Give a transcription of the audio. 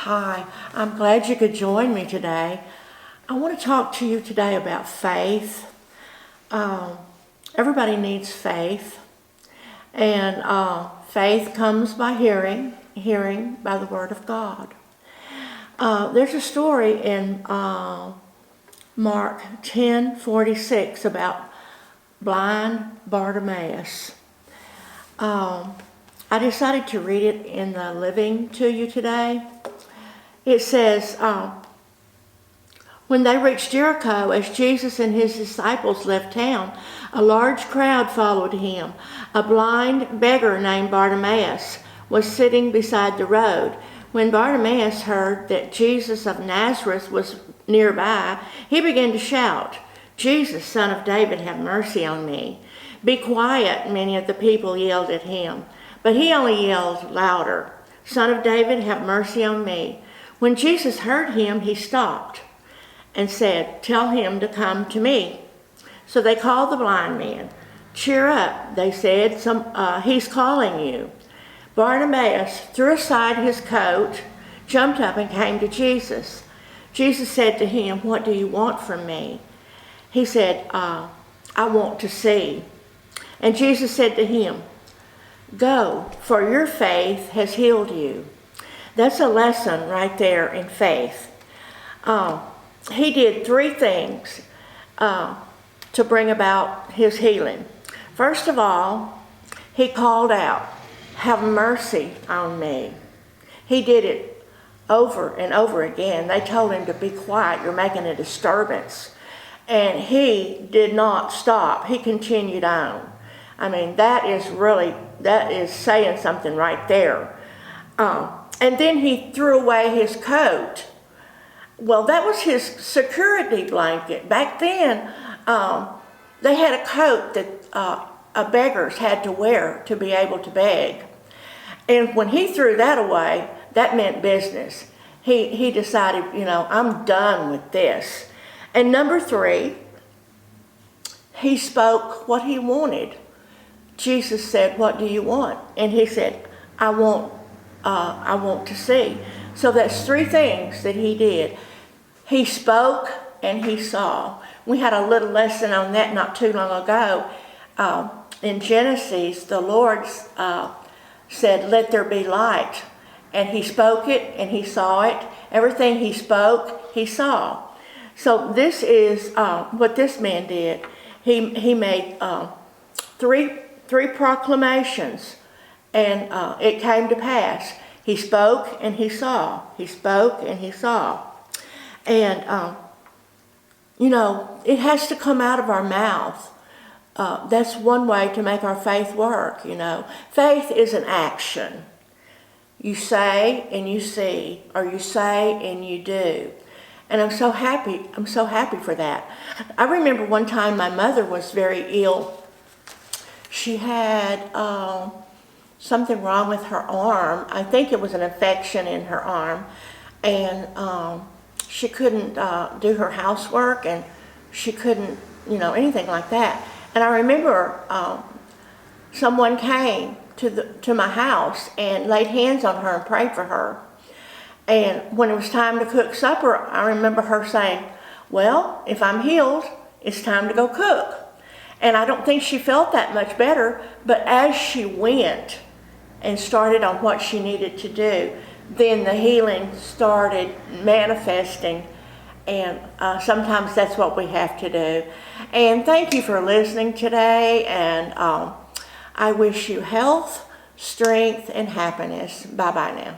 Hi, I'm glad you could join me today. I want to talk to you today about faith. Everybody needs faith, and faith comes by hearing, hearing by the Word of God. There's a story in Mark 10:46 about blind Bartimaeus. I decided to read it in the living to you today. It says, when they reached Jericho, as Jesus and his disciples left town, a large crowd followed him. A blind beggar named Bartimaeus was sitting beside the road. When Bartimaeus heard that Jesus of Nazareth was nearby, he began to shout, "Jesus, Son of David, have mercy on me." "Be quiet," many of the people yelled at him. But he only yelled louder, "Son of David, have mercy on me." When Jesus heard him, he stopped and said, "Tell him to come to me." So they called the blind man. "Cheer up," they said, "he's calling you." Bartimaeus threw aside his coat, jumped up, and came to Jesus. Jesus said to him, "What do you want from me?" He said, "I want to see." And Jesus said to him, "Go, for your faith has healed you." That's a lesson right there in faith. He did three things to bring about his healing. First of all, he called out, "Have mercy on me." He did it over and over again. They told him to be quiet, "You're making a disturbance." And he did not stop. He continued on. I mean, that is saying something right there. And then he threw away his coat. Well, that was his security blanket. Back then, they had a coat that beggars had to wear to be able to beg. And when he threw that away, that meant business. He decided, I'm done with this. And number three, he spoke what he wanted. Jesus said, "What do you want?" And he said, I want to see." So that's three things that he did. He spoke and he saw. We had a little lesson on that not too long ago. In Genesis, the Lord said, "Let there be light." And he spoke it and he saw it. Everything he spoke, he saw. So this is what this man did. He made three proclamations, and it came to pass. He spoke and he saw. He spoke and he saw. And, it has to come out of our mouth. That's one way to make our faith work, Faith is an action. You say and you see, or you say and you do. And I'm so happy for that. I remember one time my mother was very ill. She had something wrong with her arm. I think it was an infection in her arm. And she couldn't do her housework, and she couldn't, anything like that. And I remember someone came to my house and laid hands on her and prayed for her. And when it was time to cook supper, I remember her saying, "Well, if I'm healed, it's time to go cook." And I don't think she felt that much better, but as she went and started on what she needed to do, then the healing started manifesting. And sometimes that's what we have to do. And thank you for listening today. And I wish you health, strength, and happiness. Bye-bye now.